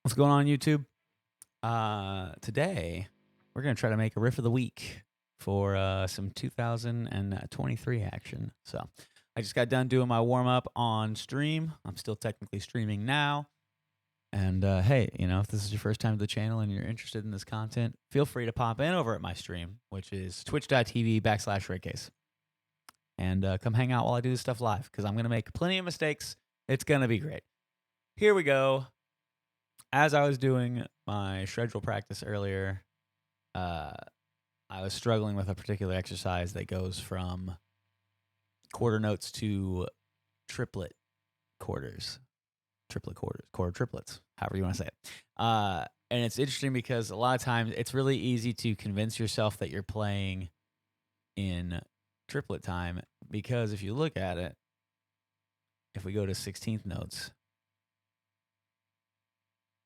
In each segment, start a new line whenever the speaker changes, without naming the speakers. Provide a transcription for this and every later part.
What's going on, YouTube? Today, we're going to try to make a riff of the week for some 2023 action. So, I just got done doing my warm-up on stream. I'm still technically streaming now. And, hey, if this is your first time to the channel and you're interested in this content, feel free to pop in over at my stream, which is twitch.tv/Rickcase. And come hang out while I do this stuff live, because I'm going to make plenty of mistakes. It's going to be great. Here we go. As I was doing my shred drill practice earlier, I was struggling with a particular exercise that goes from quarter notes to triplet quarters, quarter triplets, however you want to say it. And it's interesting because a lot of times it's really easy to convince yourself that you're playing in triplet time, because if you look at it, if we go to 16th notes,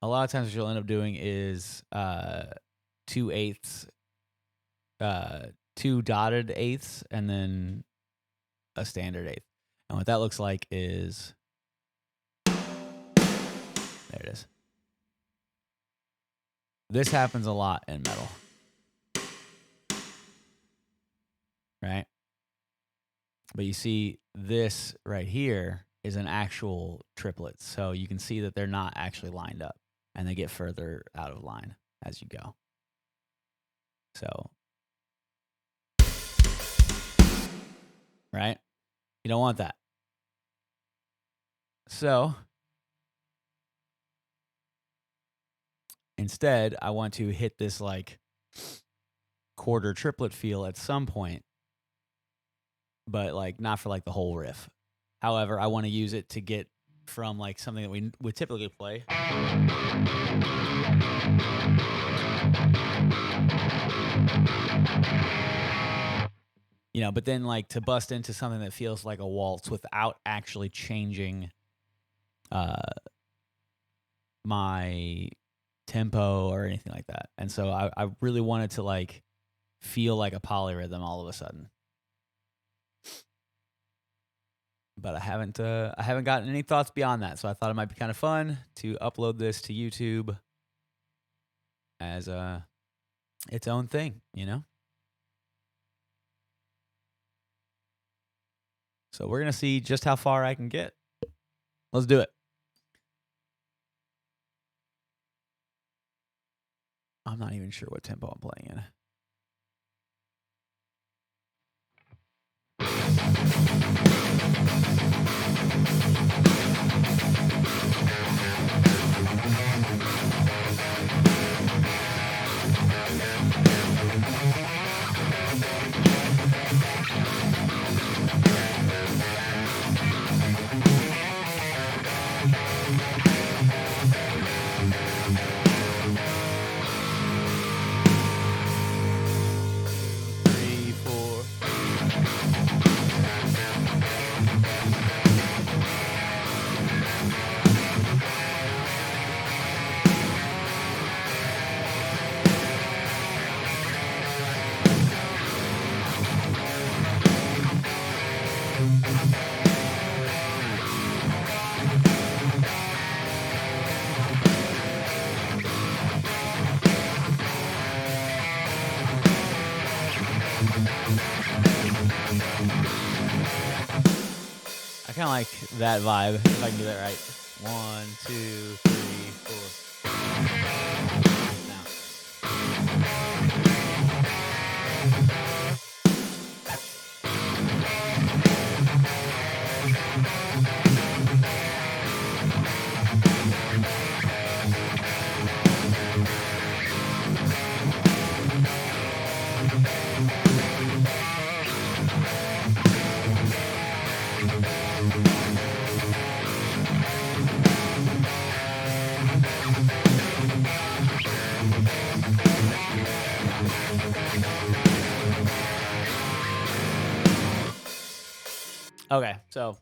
a lot of times what you'll end up doing is 2/8, 2 dotted eighths, and then a standard eighth. And what that looks like is, there it is. This happens a lot in metal, right? But you see this right here is an actual triplet. So you can see that they're not actually lined up, and they get further out of line as you go. So, right? You don't want that. So, instead, I want to hit this like quarter triplet feel at some point, but like not for like the whole riff. However, I want to use it to get from like something that we would typically play but then like to bust into something that feels like a waltz without actually changing my tempo or anything like that. And so I really wanted to like feel like a polyrhythm all of a sudden. But I haven't gotten any thoughts beyond that. So I thought it might be kind of fun to upload this to YouTube as its own thing, So we're going to see just how far I can get. Let's do it. I'm not even sure what tempo I'm playing in. I kind of like that vibe, if I can do that right. 1, 2, 3, 4. Now. Okay, so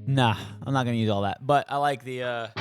Nah, I'm not gonna use all that, but I like the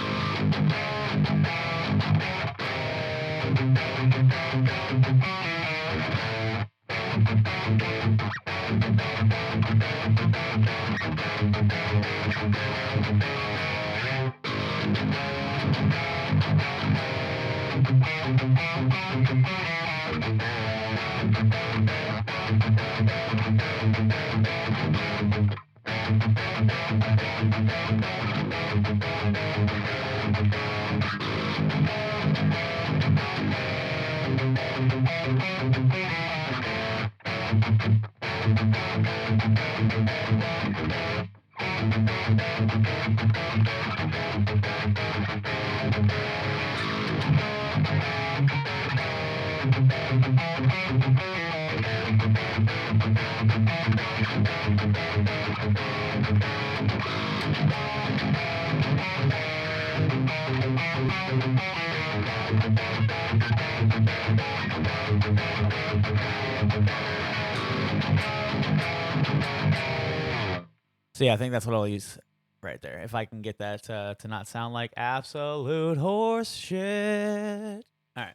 So yeah, I think that's what I'll use right there. If I can get that to not sound like absolute horse shit. All right.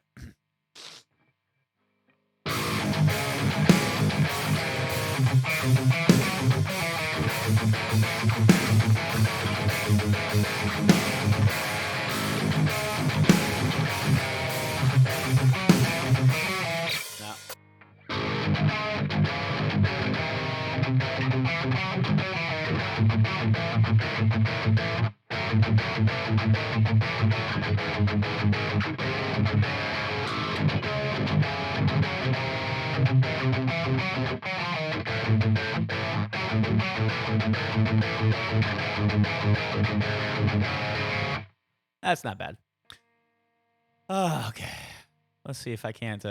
That's not bad. Okay. Let's see if I can't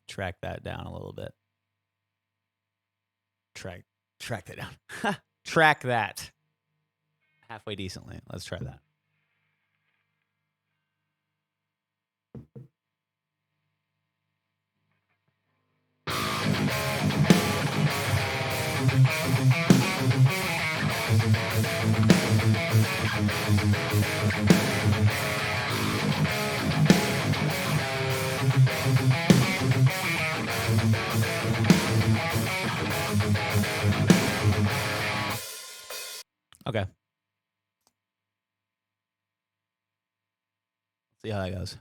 track that down a little bit. Track that down. Track that. Halfway decently. Let's try that. Okay. Let's see how that goes.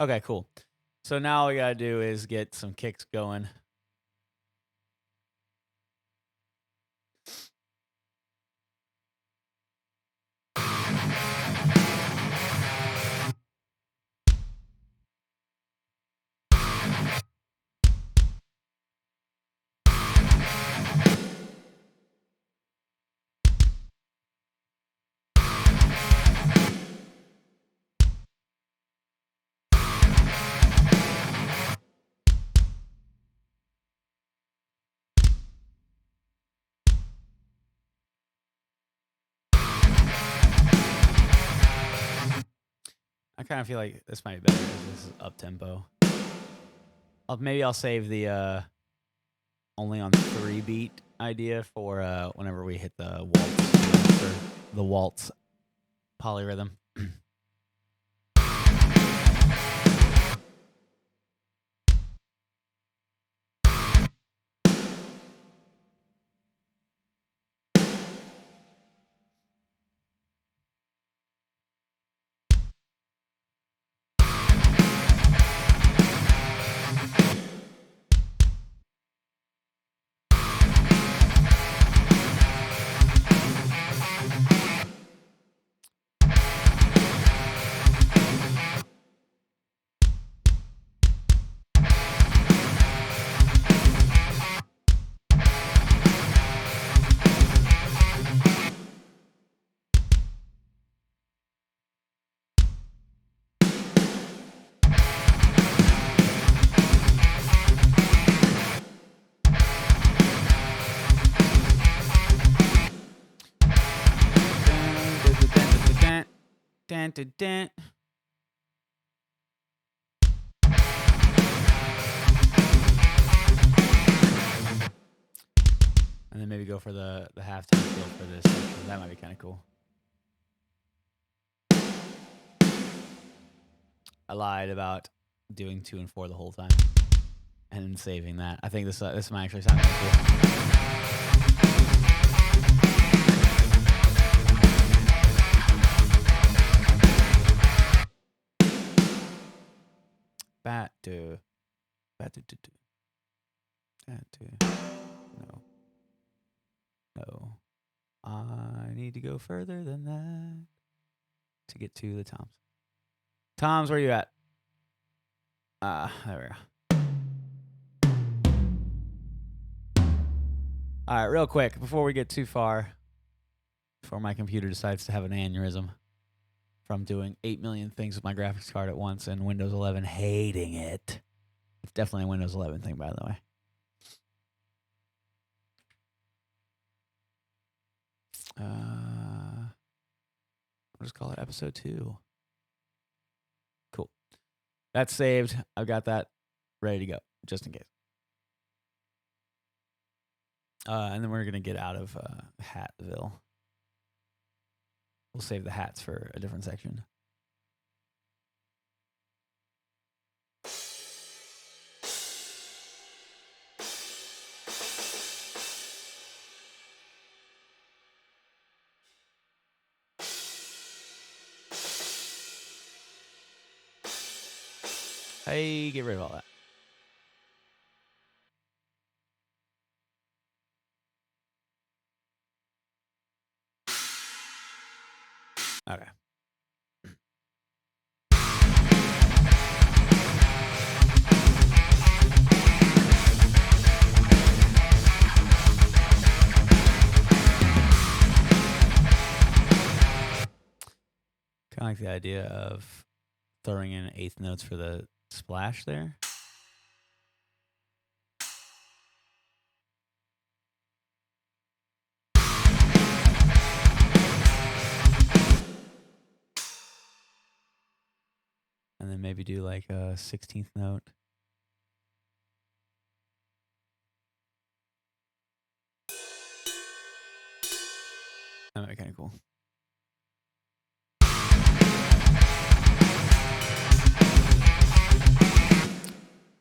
Okay, cool. So now all we gotta do is get some kicks going. I kind of feel like this might be better because this is up tempo. Maybe I'll save the only on 3 beat idea for whenever we hit the waltz or the waltz polyrhythm. dun. And then maybe go for the halftime feel for this section. That might be kind of cool. I lied about doing 2 and 4 the whole time and saving that. I think this might actually sound kind of cool. No. I need to go further than that to get to the toms. Toms, where you at? There we go. All right, real quick, before we get too far, before my computer decides to have an aneurysm from doing 8 million things with my graphics card at once and Windows 11 hating it. It's definitely a Windows 11 thing, by the way. I'll just call it episode 2. Cool. That's saved. I've got that ready to go, just in case. And then we're going to get out of Hatville. We'll save the hats for a different section. Hey, get rid of all that. Okay. Kind of like the idea of throwing in eighth notes for the splash there. And then maybe do like a 16th note. That might be kind of cool.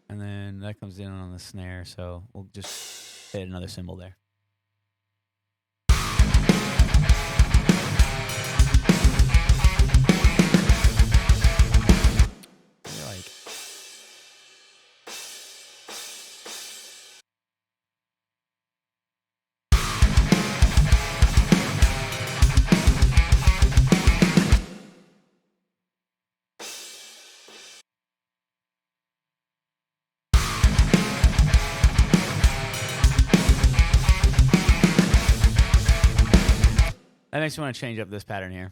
And then that comes in on the snare, so we'll just hit another cymbal there. That makes me want to change up this pattern here.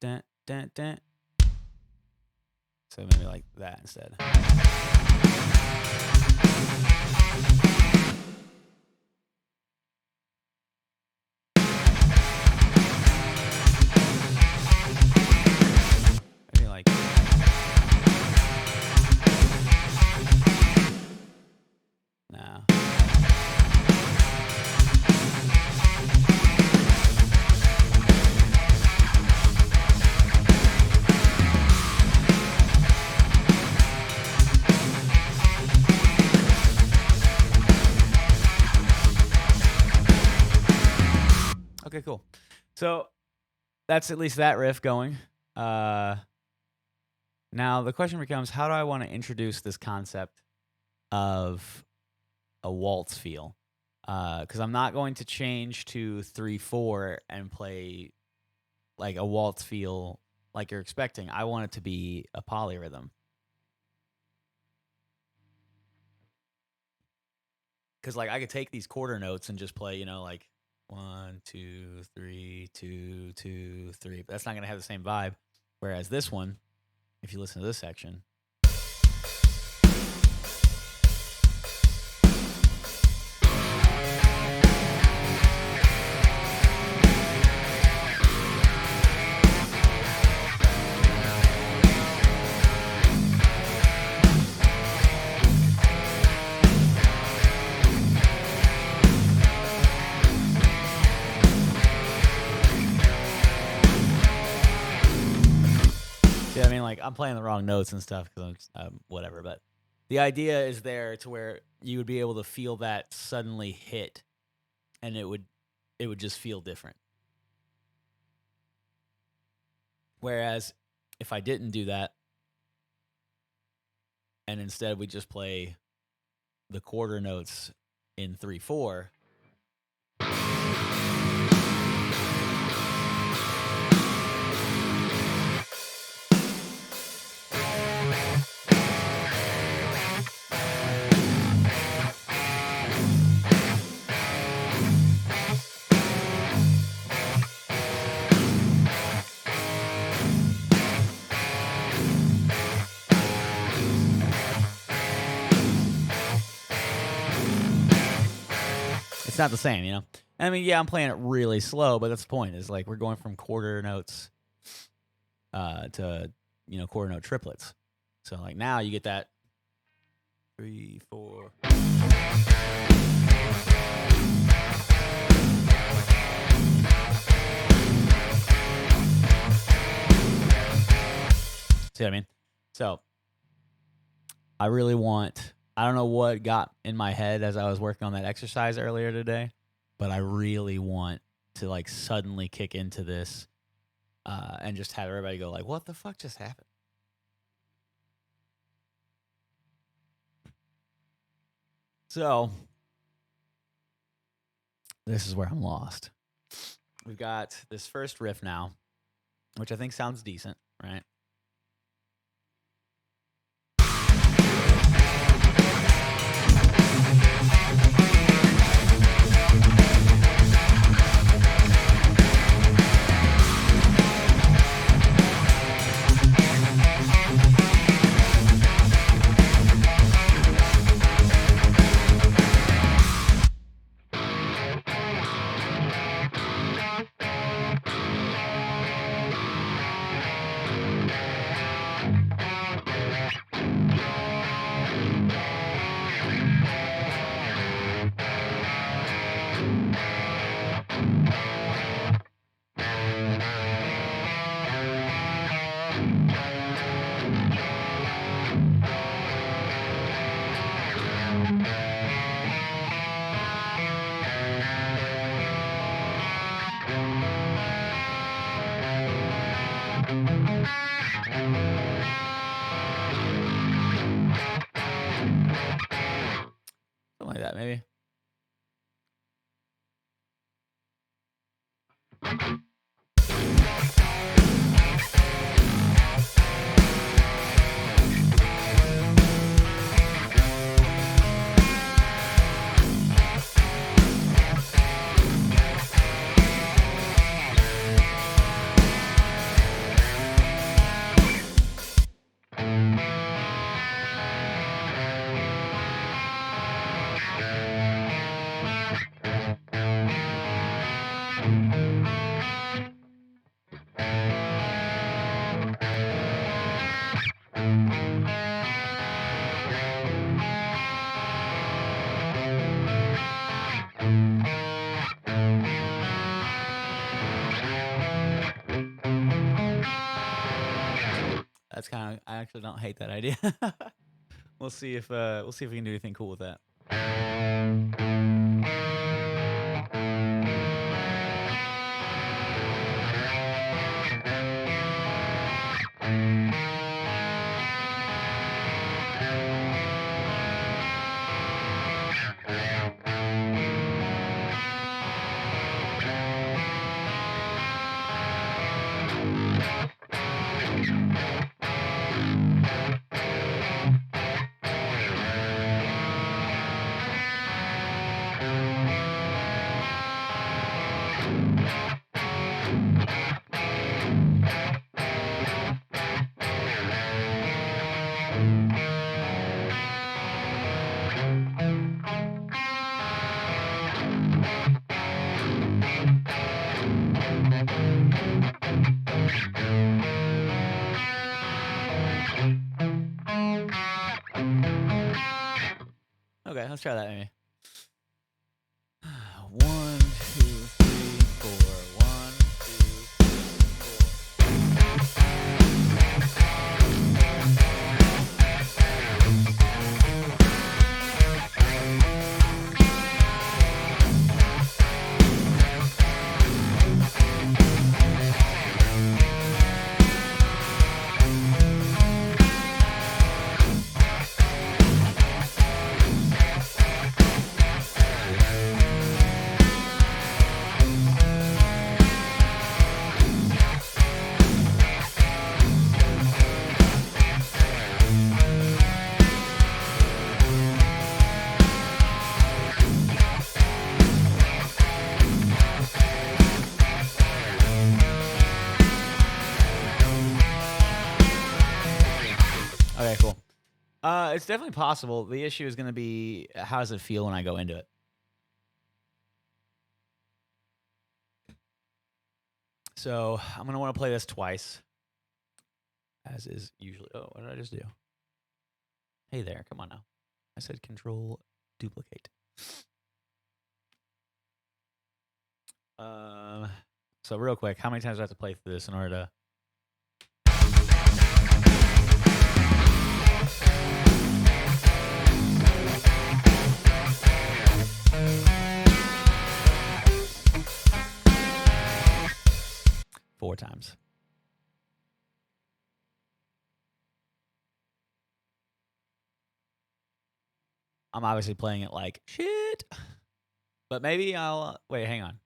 Dun, dun, dun. So maybe like that instead. Maybe like... No. Okay, cool. So that's at least that riff going. Now the question becomes, how do I want to introduce this concept of a waltz feel? Because I'm not going to change to 3/4 and play like a waltz feel like you're expecting. I want it to be a polyrhythm. Because like I could take these quarter notes and just play, you know, like 1, 2, 3, 2, 2, 3. But that's not going to have the same vibe. Whereas this one, if you listen to this section, like I'm playing the wrong notes and stuff because I'm whatever. But the idea is there to where you would be able to feel that suddenly hit, and it would just feel different. Whereas if I didn't do that, and instead we just play the quarter notes in 3/4. It's not the same, you know? I mean, yeah, I'm playing it really slow, but that's the point. Is like we're going from quarter notes to, quarter note triplets. So like now you get that 3, 4. See what I mean? So I really want, I don't know what got in my head as I was working on that exercise earlier today, but I really want to like suddenly kick into this and just have everybody go like, what the fuck just happened? So this is where I'm lost. We've got this first riff now, which I think sounds decent, right? Something like that, maybe. That's kind of, I actually don't hate that idea. We'll see if we can do anything cool with that. Okay, let's try that maybe. 1, 2, 3, 4. 1, 2, 3, 4. Okay, cool. It's definitely possible. The issue is going to be how does it feel when I go into it? So I'm going to want to play this twice, as is usually. Oh, what did I just do? Hey there, come on now. I said control duplicate. So real quick, how many times do I have to play through this in order to... 4 times. I'm obviously playing it like shit. But maybe I'll... wait, hang on.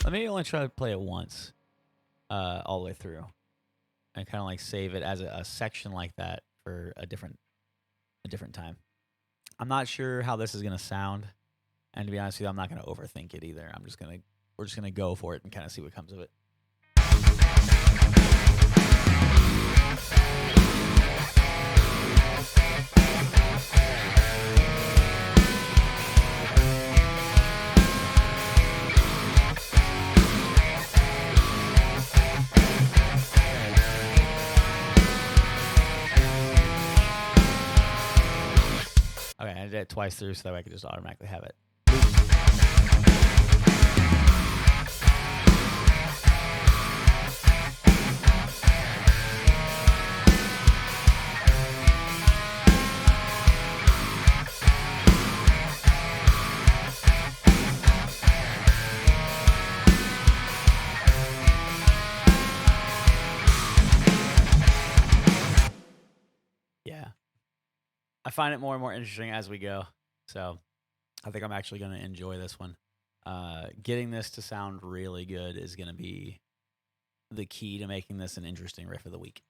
Let me only try to play it once, all the way through, and kind of like save it as a section like that for a different time. I'm not sure how this is gonna sound, and to be honest with you, I'm not gonna overthink it either. We're just gonna go for it and kind of see what comes of it. Okay, I did it twice through so that way I could just automatically have it. Yeah. I find it more and more interesting as we go. So I think I'm actually going to enjoy this one. Getting this to sound really good is going to be the key to making this an interesting riff of the week.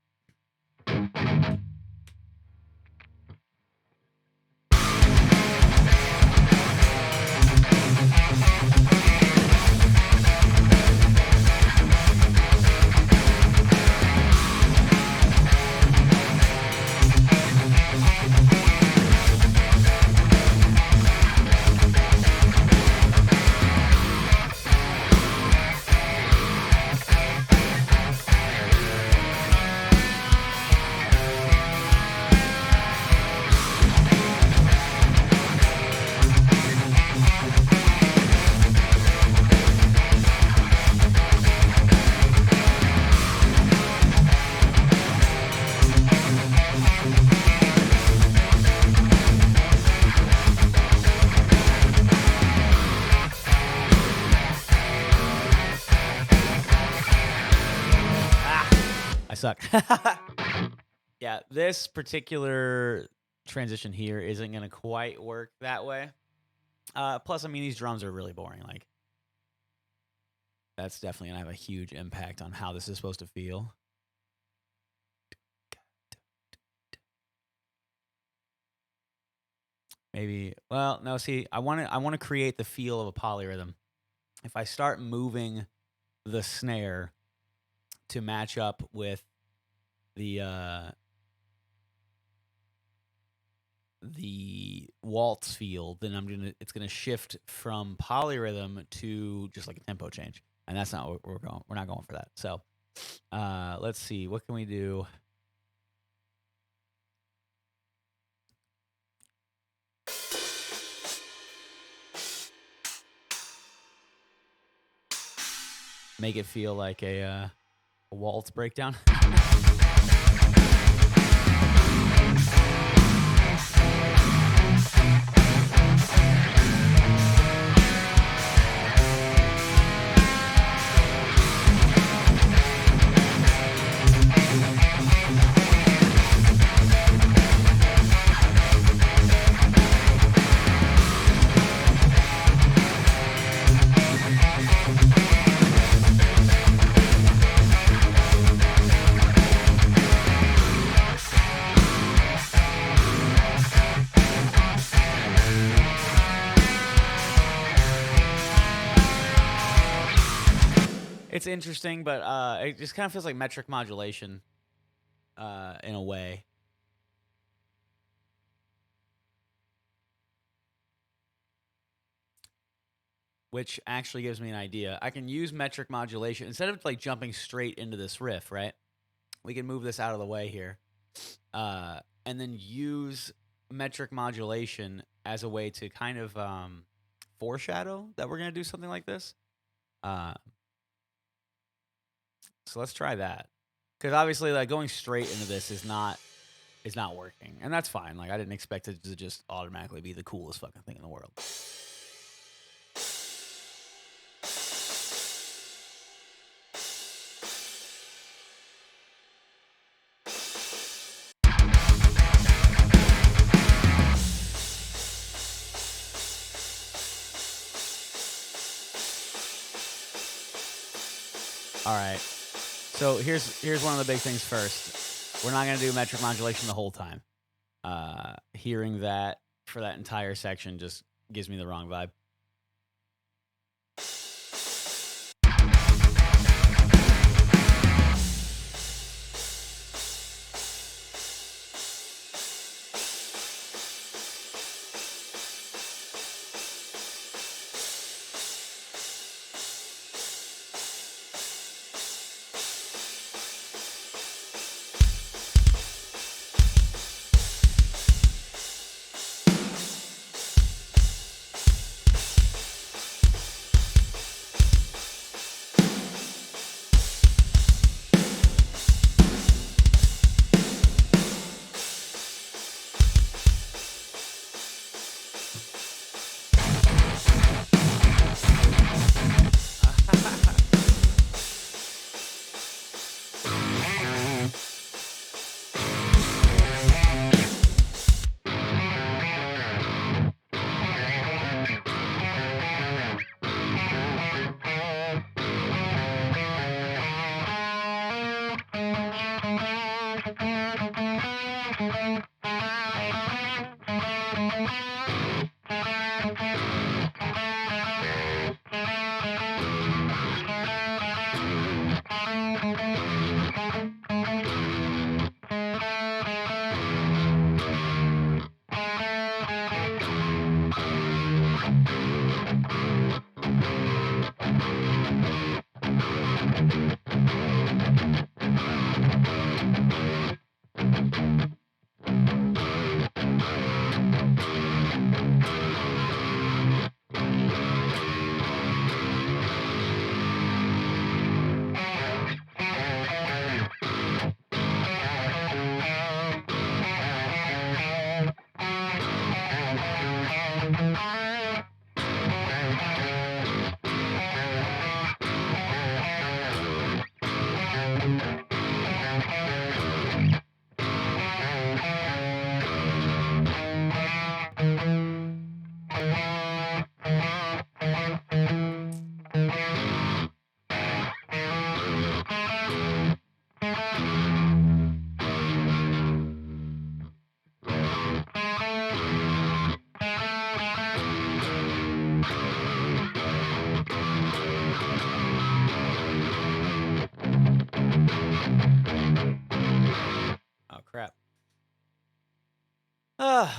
I suck. Yeah, this particular transition here isn't going to quite work that way. Plus, I mean, these drums are really boring. Like, that's definitely going to have a huge impact on how this is supposed to feel. Maybe, well, no, see, I want to create the feel of a polyrhythm. If I start moving the snare to match up with the waltz feel, then it's gonna shift from polyrhythm to just like a tempo change, and that's not what we're going. We're not going for that. So, let's see, what can we do? Make it feel like a waltz breakdown. it's interesting, but it just kind of feels like metric modulation in a way. Which actually gives me an idea. I can use metric modulation instead of like jumping straight into this riff, right? We can move this out of the way here, and then use metric modulation as a way to kind of foreshadow that we're gonna do something like this. So let's try that, because obviously, like going straight into this is not working, and that's fine. Like I didn't expect it to just automatically be the coolest fucking thing in the world. All right. So here's one of the big things first. We're not going to do metric modulation the whole time. Hearing that for that entire section just gives me the wrong vibe.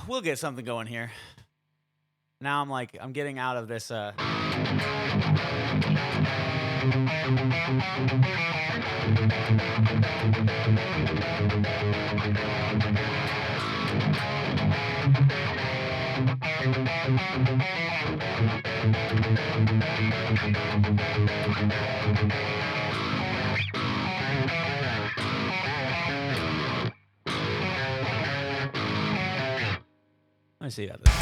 We'll get something going here. Now I'm getting out of this. Let me see about this.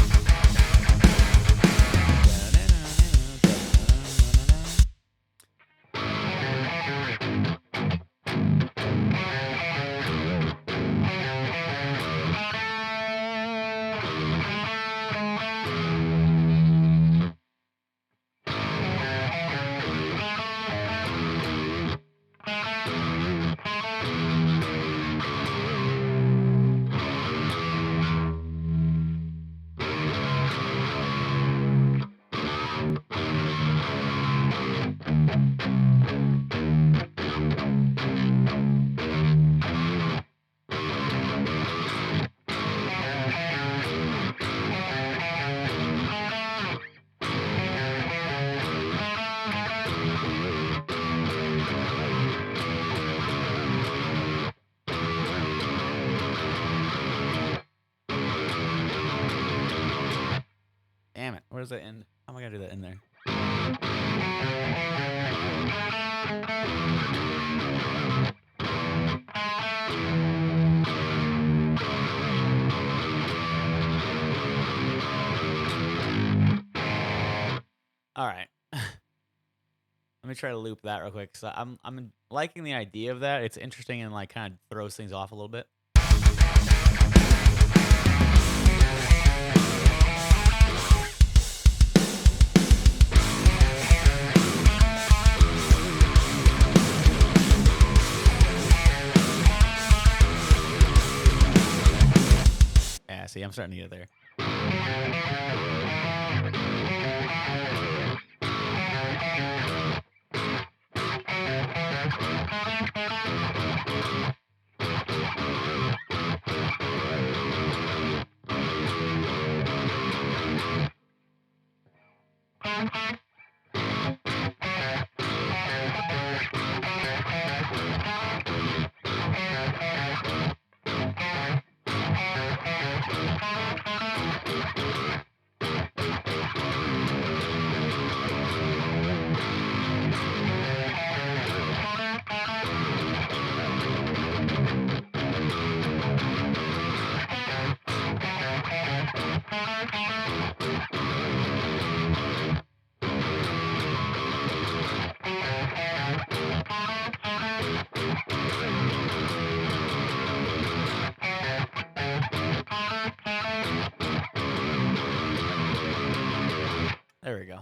is that in? How am I gonna do that in there? All right. Let me try to loop that real quick. So I'm liking the idea of that. It's interesting and like kind of throws things off a little bit. Yeah, see, I'm starting to get there. There we go.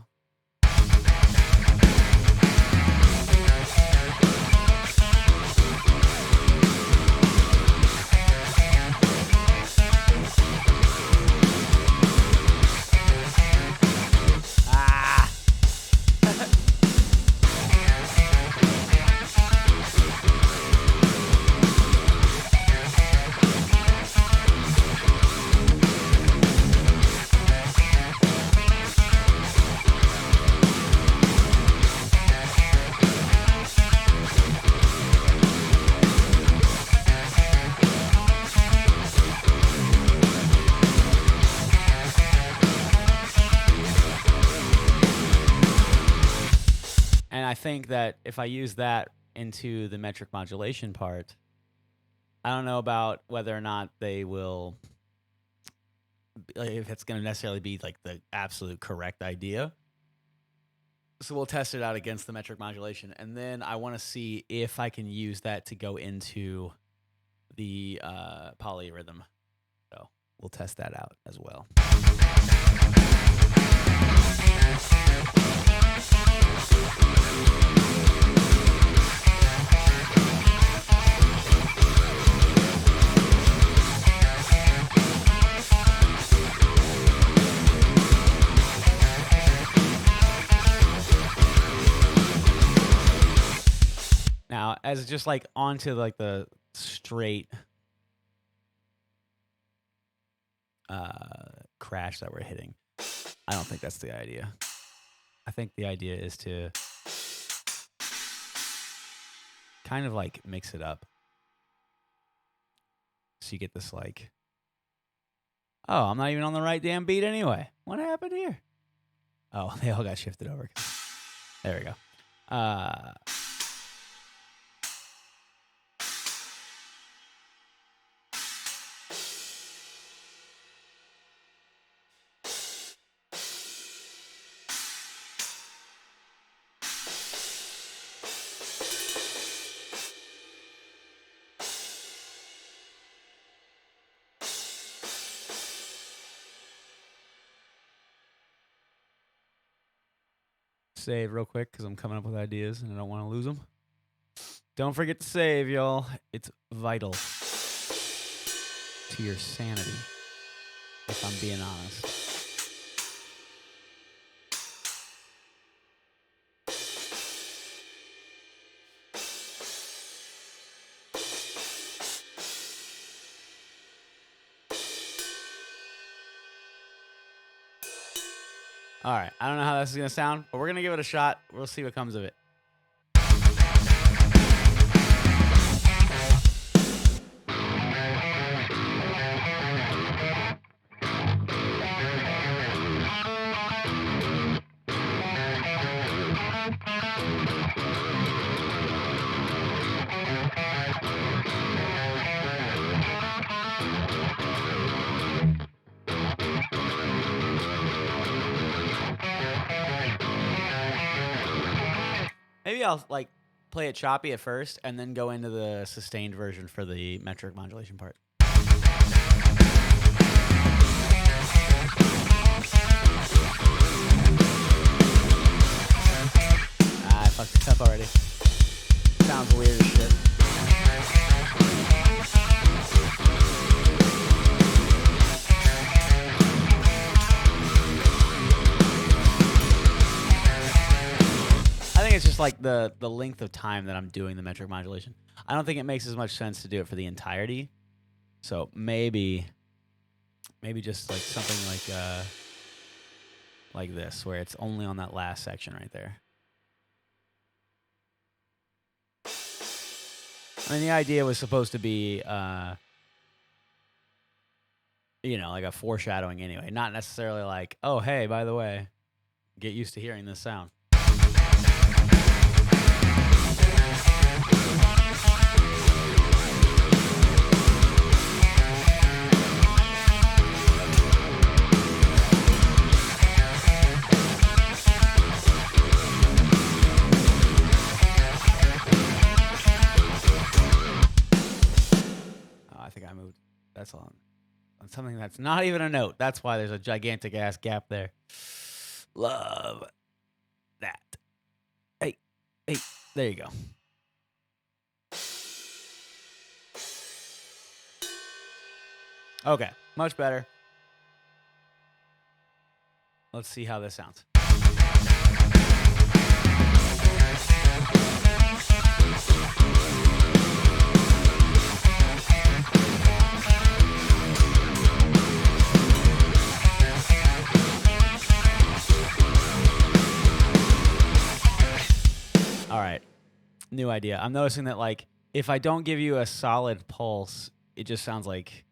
And I think that if I use that into the metric modulation part, I don't know about whether or not they will, if it's going to necessarily be like the absolute correct idea. So we'll test it out against the metric modulation. And then I want to see if I can use that to go into the polyrhythm. So we'll test that out as well. Now, as just like onto like the straight crash that we're hitting, I don't think that's the idea. I think the idea is to kind of like mix it up. So you get this like, oh, I'm not even on the right damn beat anyway. What happened here? Oh, they all got shifted over. There we go. Save real quick because I'm coming up with ideas and I don't want to lose them. Don't forget to save, y'all. It's vital to your sanity, if I'm being honest. All right, I don't know how this is going to sound, but we're going to give it a shot. We'll see what comes of it. maybe I'll like play it choppy at first and then go into the sustained version for the metric modulation part. I fucked it up already. Sounds weird as shit. I think it's just like the length of time that I'm doing the metric modulation. I don't think it makes as much sense to do it for the entirety. So maybe just like something like this, where it's only on that last section right there. I mean, the idea was supposed to be, you know, like a foreshadowing anyway. Not necessarily like, oh, hey, by the way, get used to hearing this sound. I think I moved. That's on something that's not even a note. That's why there's a gigantic ass gap there. Love that. Hey, there you go. Okay, much better. Let's see how this sounds. All right, new idea. I'm noticing that, like, if I don't give you a solid pulse, it just sounds like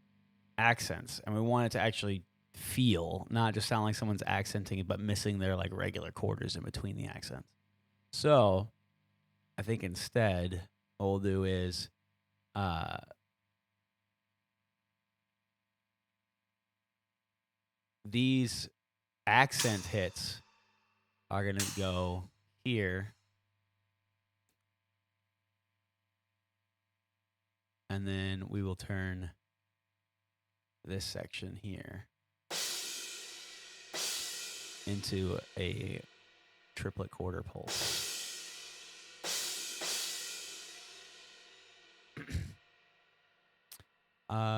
accents, and we want it to actually feel, not just sound like someone's accenting, but missing their like regular quarters in between the accents. So I think instead what we'll do is these accent hits are going to go here, and then we will turn this section here into a triplet quarter pulse.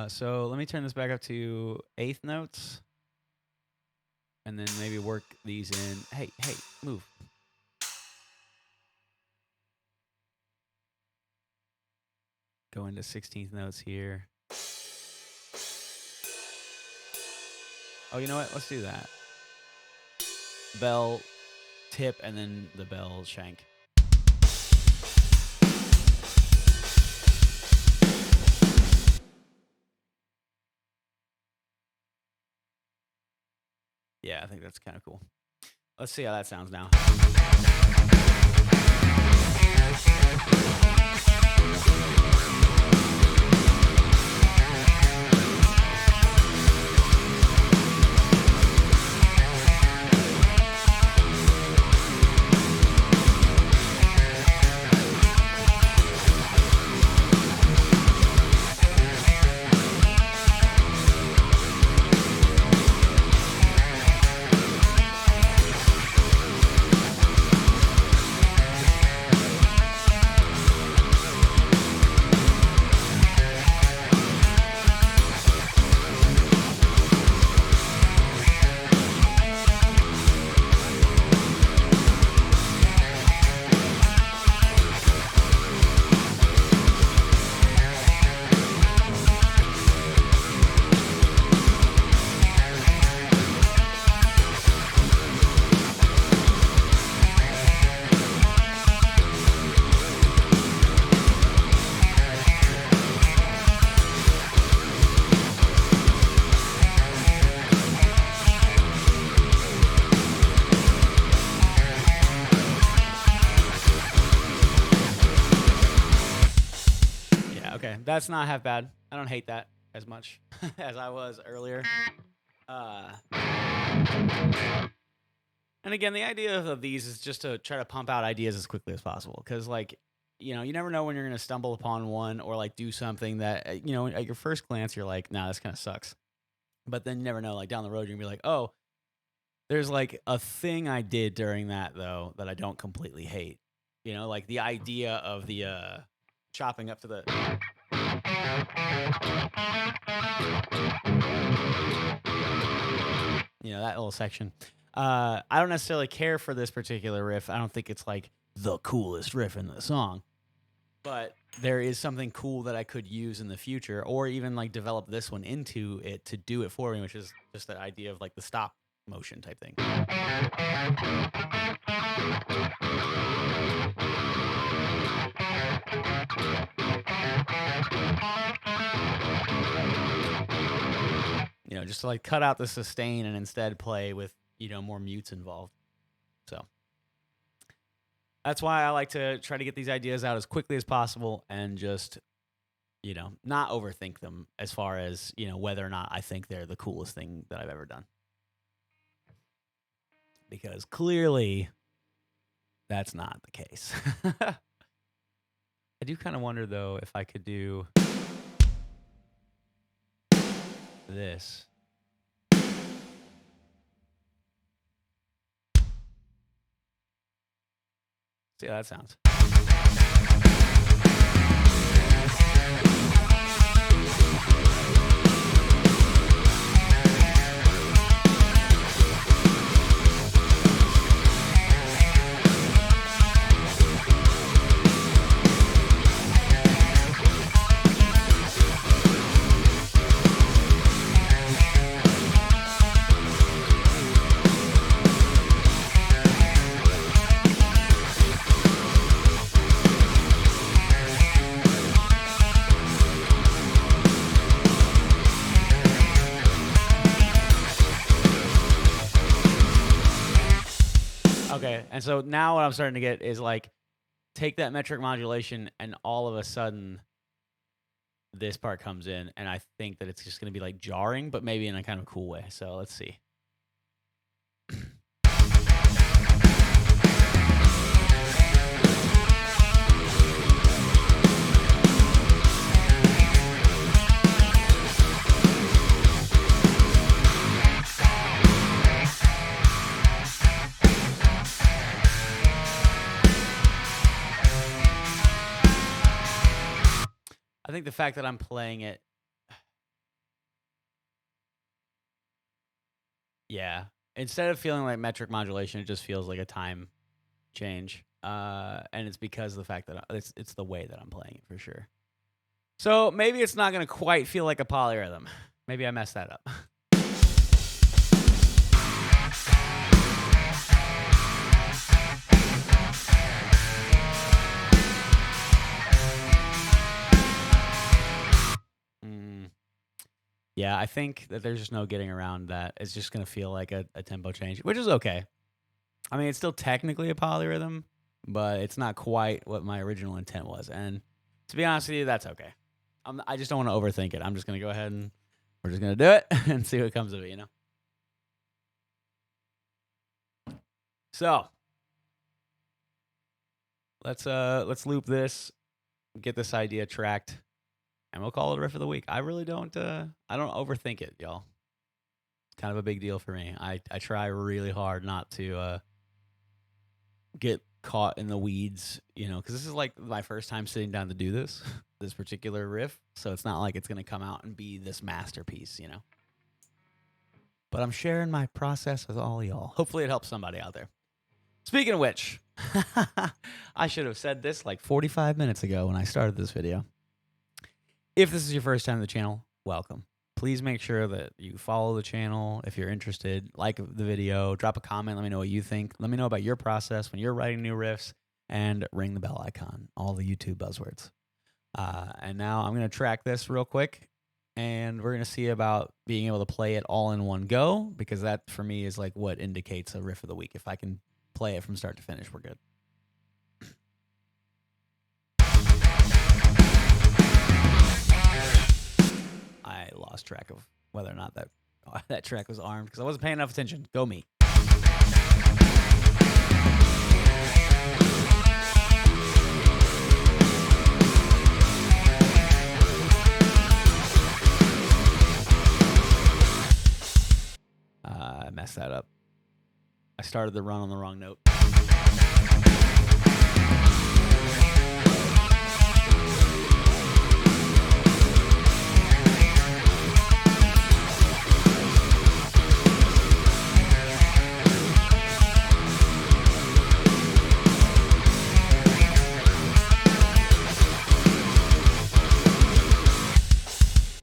So let me turn this back up to eighth notes, and then maybe work these in. Hey, move. Go into 16th notes here. Oh, you know what? Let's do that. Bell tip and then the bell shank. Yeah, I think that's kind of cool. Let's see how that sounds now. That's not half bad. I don't hate that as much as I was earlier. And again, the idea of these is just to try to pump out ideas as quickly as possible. Because, like, you know, you never know when you're going to stumble upon one or, like, do something that, you know, at your first glance, you're like, nah, this kind of sucks. But then you never know, like, down the road, you're going to be like, oh, there's, like, a thing I did during that, though, that I don't completely hate. You know, like, the idea of the chopping up to the... You know, that little section. I don't necessarily care for this particular riff. I don't think it's like the coolest riff in the song, but there is something cool that I could use in the future, or even like develop this one into it to do it for me, which is just that idea of like the stop motion type thing. You know, just to like cut out the sustain and instead play with, you know, more mutes involved. So that's why I like to try to get these ideas out as quickly as possible and just, you know, not overthink them as far as, you know, whether or not I think they're the coolest thing that I've ever done. Because clearly that's not the case. I do kind of wonder, though, if I could do this. See how that sounds. Okay, and so now what I'm starting to get is like, take that metric modulation and all of a sudden this part comes in, and I think that it's just going to be like jarring, but maybe in a kind of cool way. So let's see. I think the fact that I'm playing it, yeah, instead of feeling like metric modulation, it just feels like a time change. And it's because of the fact that it's the way that I'm playing it for sure. So maybe it's not going to quite feel like a polyrhythm. Maybe I messed that up. Yeah, I think that there's just no getting around that. It's just going to feel like a tempo change, which is okay. I mean, it's still technically a polyrhythm, but it's not quite what my original intent was. And to be honest with you, that's okay. I just don't want to overthink it. I'm just going to go ahead and we're just going to do it and see what comes of it, you know? So let's loop this, get this idea tracked, and we'll call it a riff of the week. I really don't I don't overthink it, y'all. It's kind of a big deal for me. I try really hard not to get caught in the weeds, you know, because this is like my first time sitting down to do this particular riff. So it's not like it's going to come out and be this masterpiece, you know. But I'm sharing my process with all y'all. Hopefully it helps somebody out there. Speaking of which, I should have said this like 45 minutes ago when I started this video. If this is your first time to the channel, welcome. Please make sure that you follow the channel if you're interested, like the video, drop a comment, let me know what you think. Let me know about your process when you're writing new riffs, and ring the bell icon, all the YouTube buzzwords. And now I'm going to track this real quick, and we're going to see about being able to play it all in one go, because that, for me, is like what indicates a riff of the week. If I can play it from start to finish, we're good. I lost track of whether or not that track was armed because I wasn't paying enough attention. Go me. messed that up. I started the run on the wrong note.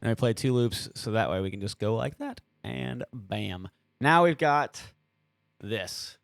And we play 2 loops, so that way we can just go like that, and bam. Now we've got this.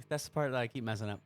That's the part that I keep messing up.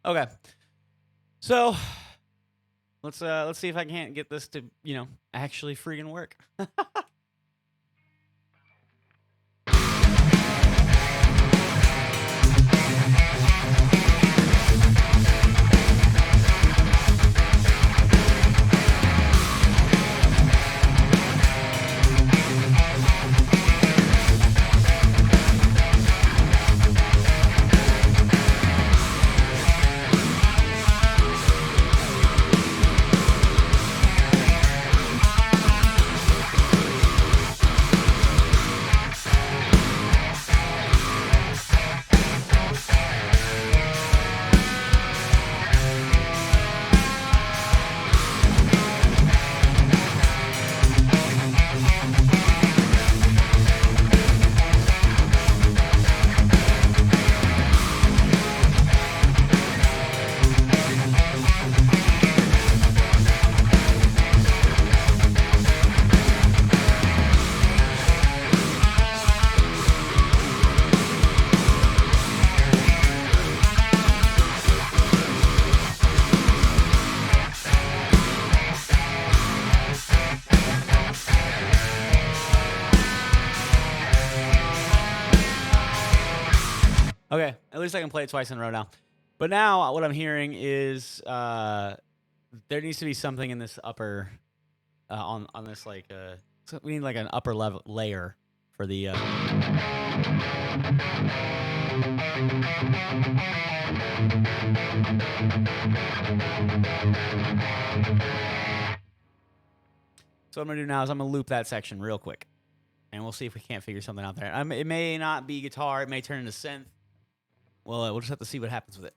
Okay. So let's see if I can't get this to, actually freaking work. Okay, at least I can play it twice in a row now. But now what I'm hearing is there needs to be something in this upper on this so we need like an upper level layer for the So what I'm gonna do now is I'm gonna loop that section real quick. and we'll see if we can't figure something out there. It may not be guitar. It may turn into synth. Well, we'll just have to see what happens with it.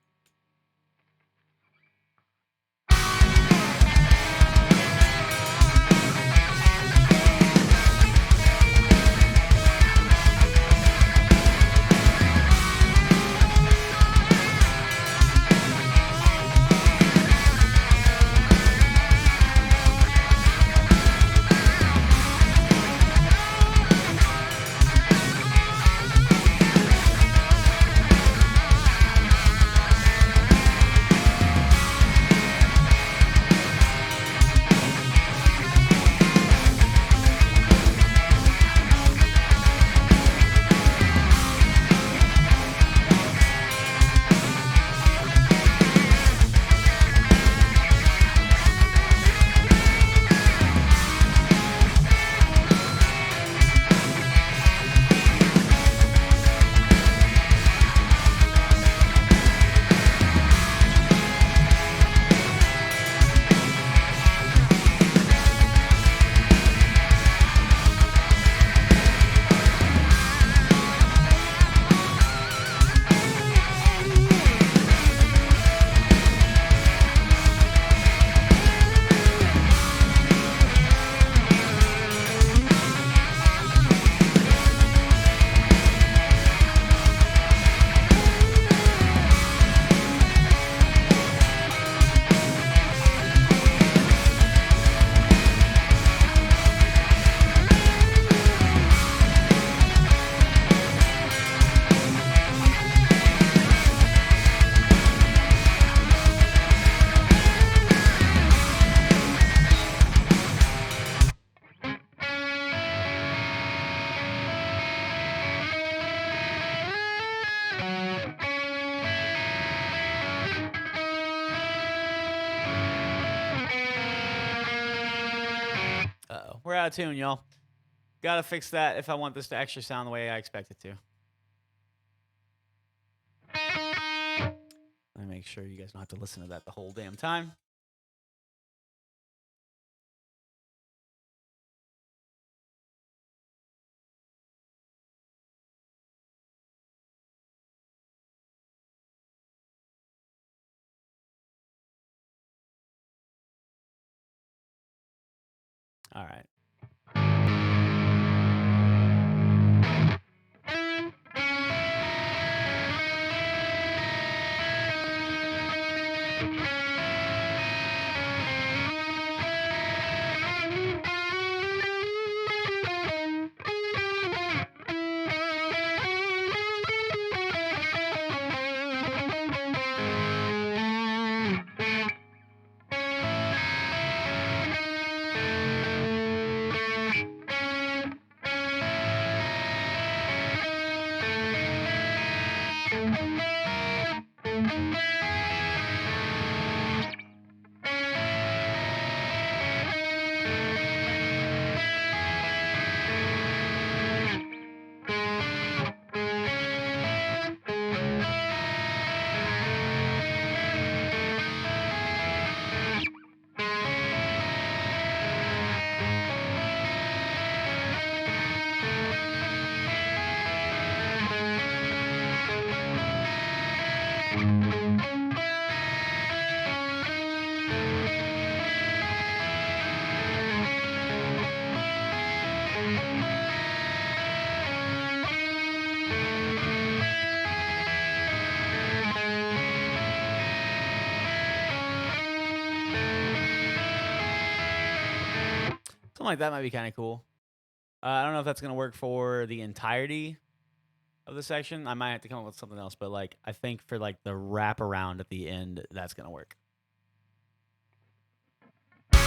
Uh-oh. We're out of tune, y'all. Gotta fix that if I want this to actually sound the way I expect it to. Let me make sure you guys don't have to listen to that the whole damn time. All right. Something like that might be kind of cool. I don't know if that's going to work for the entirety of the section. I might have to come up with something else, but like I think for like the wraparound at the end, that's going to work. So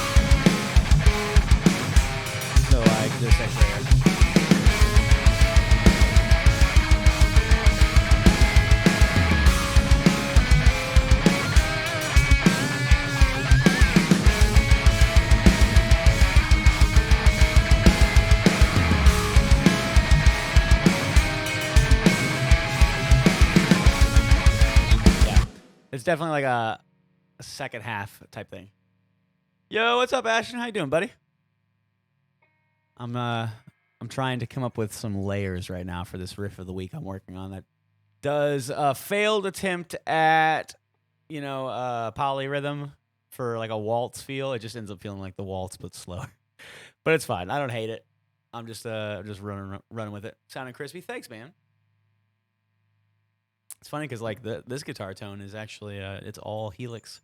like this section right here. It's definitely like a second half type thing. Yo, what's up, Ashton? How you doing, buddy? I'm I'm trying to come up with some layers right now for this riff of the week I'm working on that does a failed attempt at, polyrhythm for like a waltz feel. It just ends up feeling like the waltz but slower. But it's fine. I don't hate it. I'm just running with it. Sounding crispy. Thanks, man. It's funny because like this guitar tone is actually it's all Helix,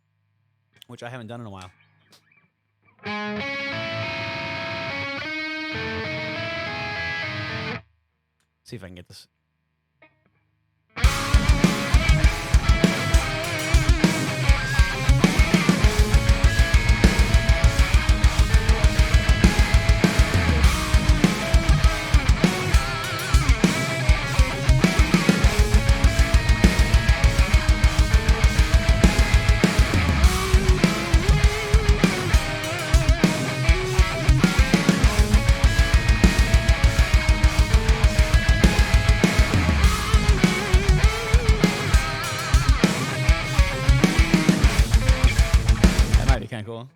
which I haven't done in a while. See if I can get this. Kind of cool.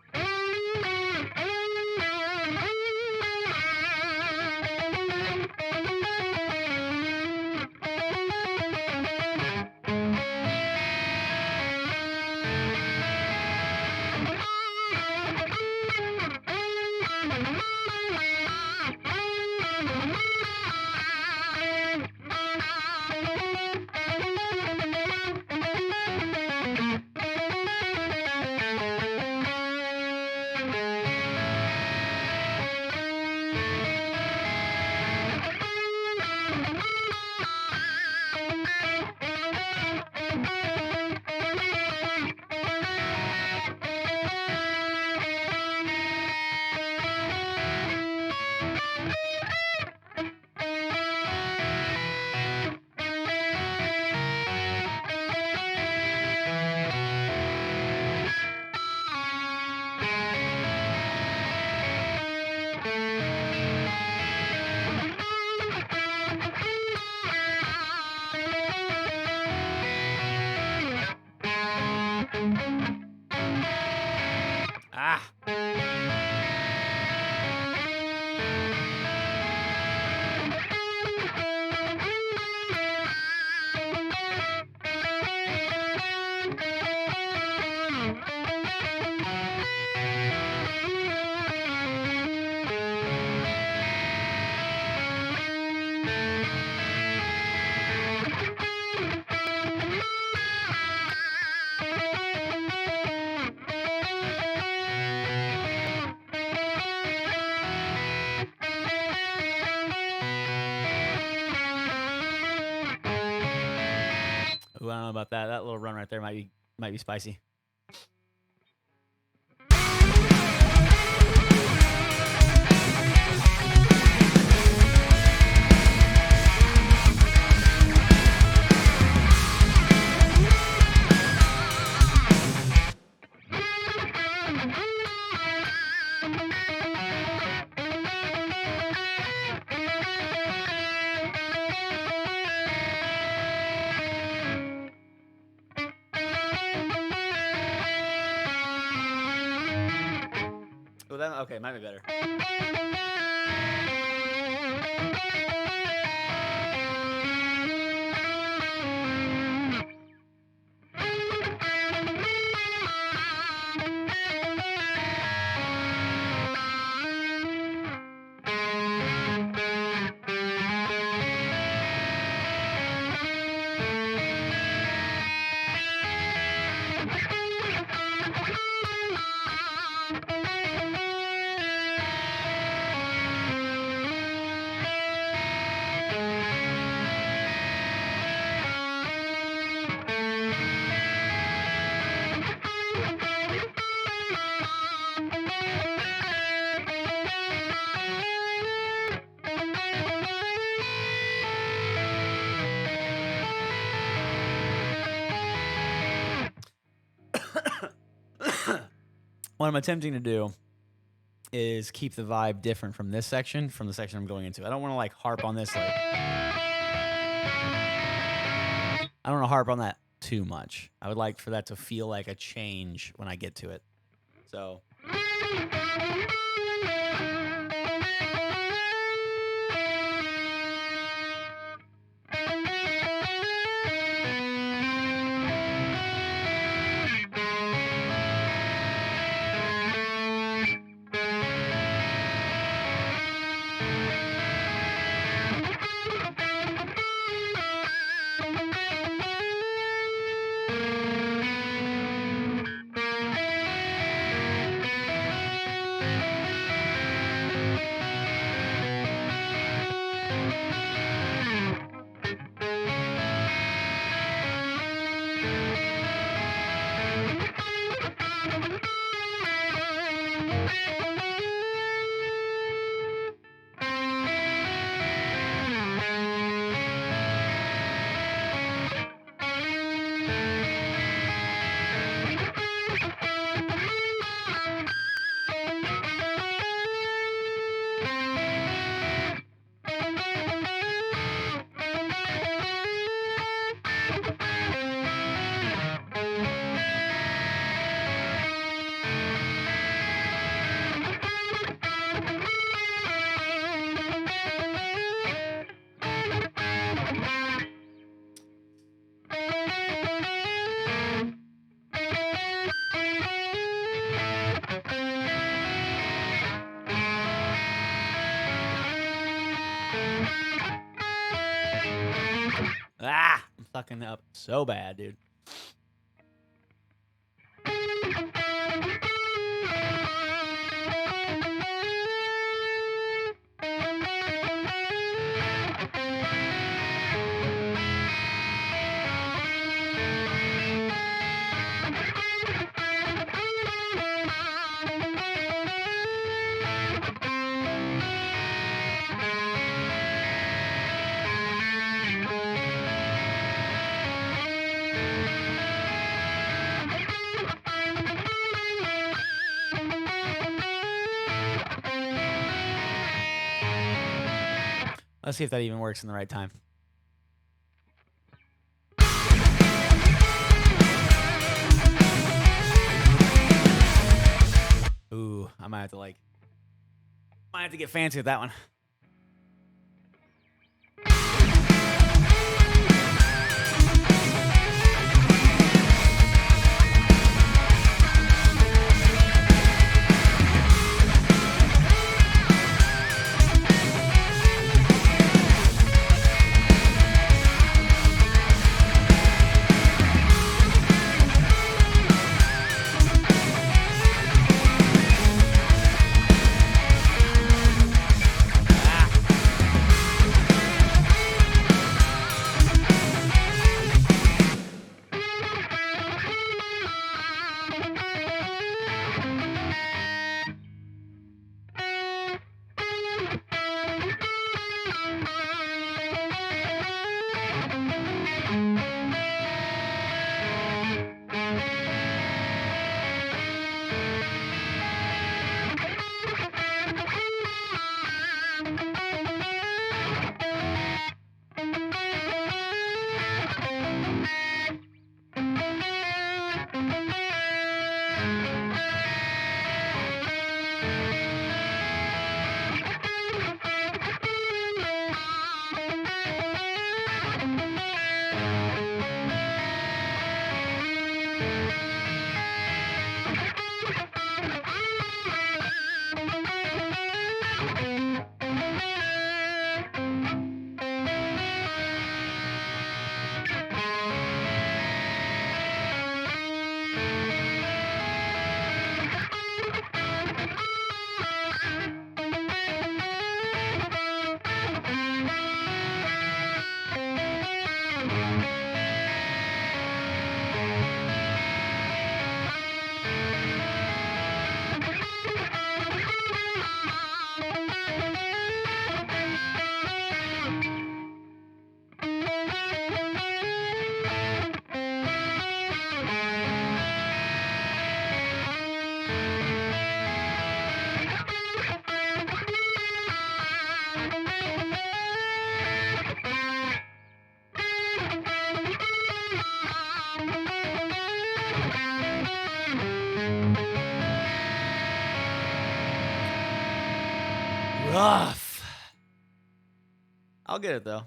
Ooh, I don't know about that. That little run right there might be spicy. Okay, might be better. What I'm attempting to do is keep the vibe different from this section, from the section I'm going into. I don't want to like harp on this. Like, I don't want to harp on that too much. I would like for that to feel like a change when I get to it. So. Ah, I'm fucking up so bad, dude. Let's see if that even works in the right time. Ooh, I might have to get fancy with that one. Rough. I'll get it though.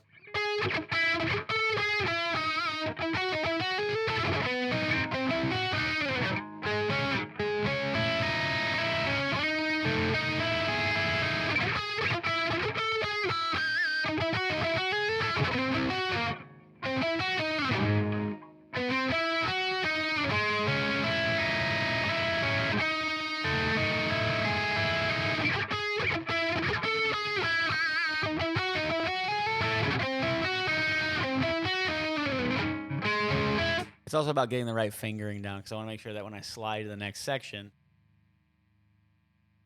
It's also about getting the right fingering down because I want to make sure that when I slide to the next section,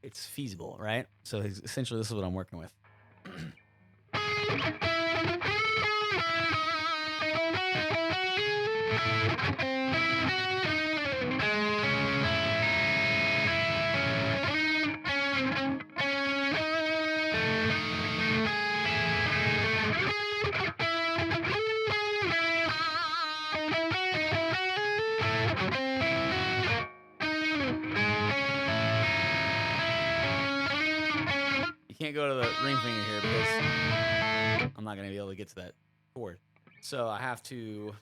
it's feasible, right? So essentially, this is what I'm working with. You can't go to the ring finger here because I'm not going to be able to get to that chord. So I have to...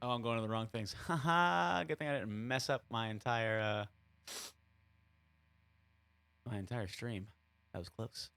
Oh, I'm going to the wrong things. Haha. Good thing I didn't mess up my entire stream. That was close.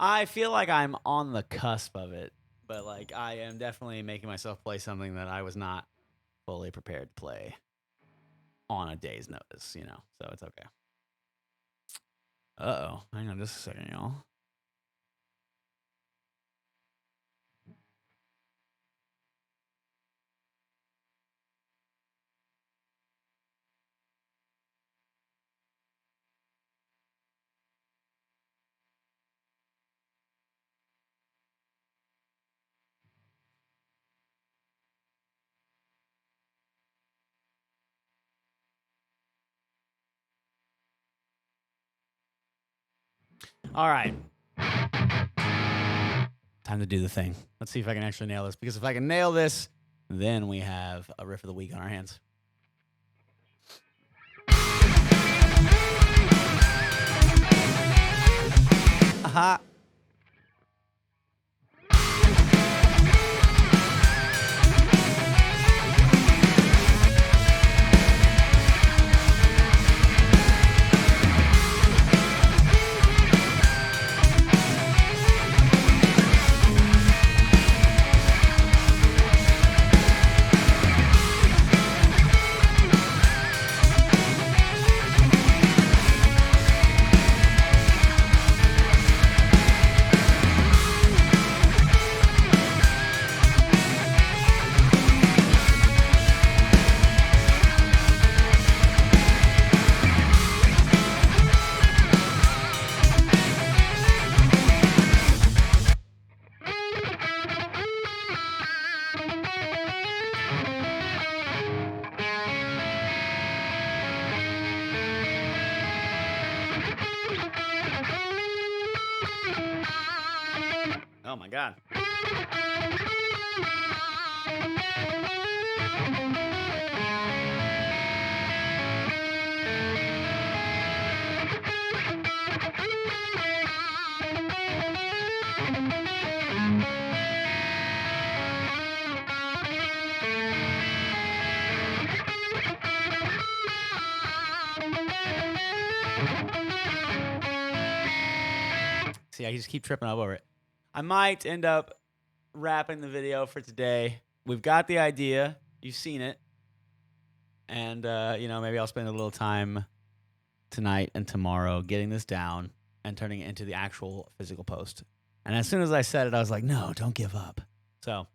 I feel like I'm on the cusp of it, but like I am definitely making myself play something that I was not fully prepared to play on a day's notice, you know. So it's okay. Uh-oh. Hang on just a second, y'all. All right. Time to do the thing. Let's see if I can actually nail this. Because if I can nail this, then we have a riff of the week on our hands. Aha. Oh my God. See, I just keep tripping up over it. I might end up wrapping the video for today. We've got the idea. You've seen it. And, maybe I'll spend a little time tonight and tomorrow getting this down and turning it into the actual physical post. And as soon as I said it, I was like, no, don't give up. So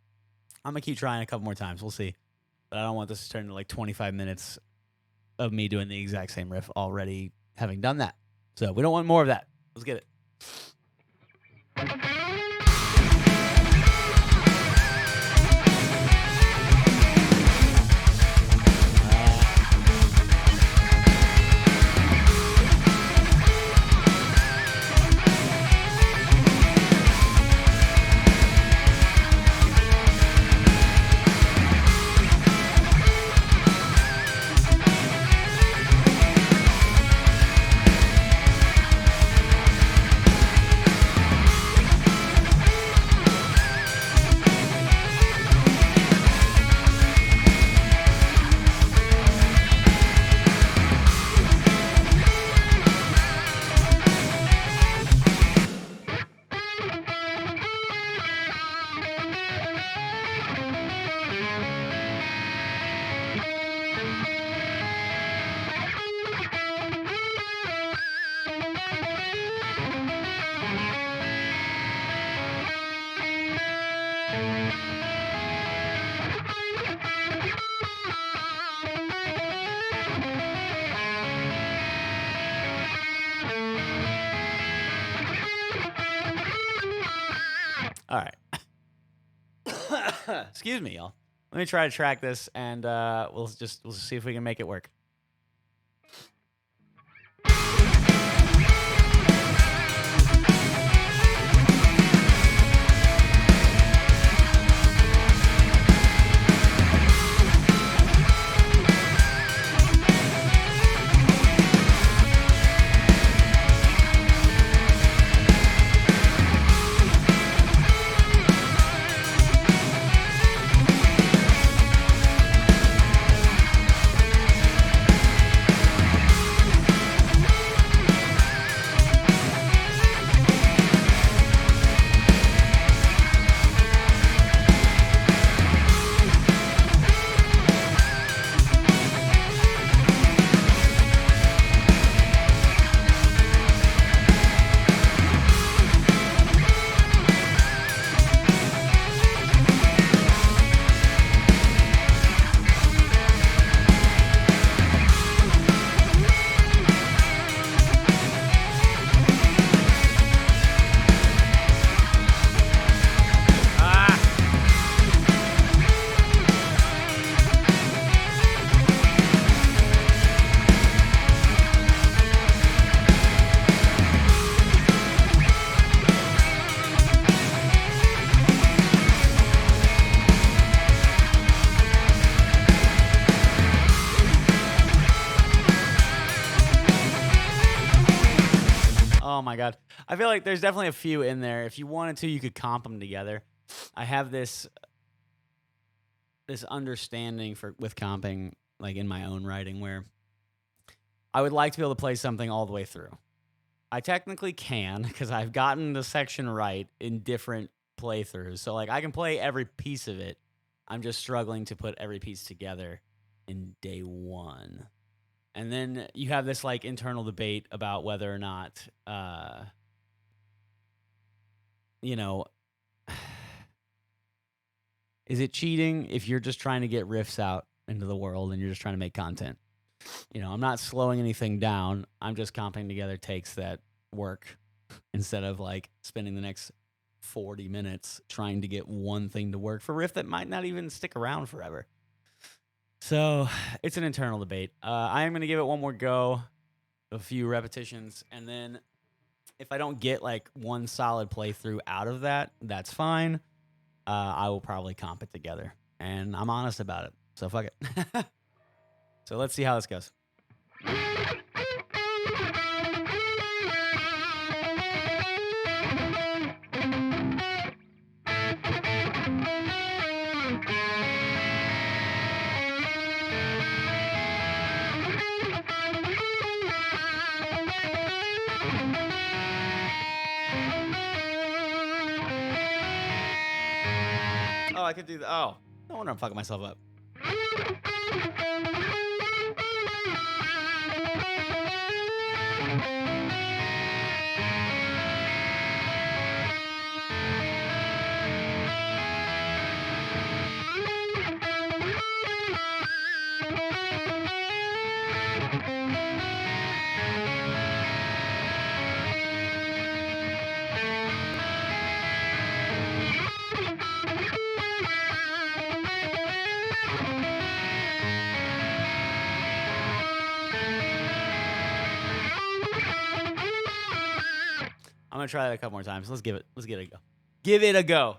I'm going to keep trying a couple more times. We'll see. But I don't want this to turn into like 25 minutes of me doing the exact same riff already having done that. So we don't want more of that. Let's get it. All right. Excuse me, y'all. Let me try to track this, and we'll see if we can make it work. Oh my god. I feel like there's definitely a few in there. If you wanted to, you could comp them together. I have this understanding with comping, like in my own writing, where I would like to be able to play something all the way through. I technically can, because I've gotten the section right in different playthroughs. So like I can play every piece of it. I'm just struggling to put every piece together in day one. And then you have this like internal debate about whether or not, is it cheating if you're just trying to get riffs out into the world and you're just trying to make content? I'm not slowing anything down. I'm just comping together takes that work instead of like spending the next 40 minutes trying to get one thing to work for riff that might not even stick around forever. So it's an internal debate. I am going to give it one more go, a few repetitions, and then if I don't get like one solid playthrough out of that, that's fine. I will probably comp it together, and I'm honest about it. So fuck it. So let's see how this goes. Oh, I could do that. Oh, no wonder I'm fucking myself up. I'm gonna try that a couple more times. Let's give it a go. Give it a go.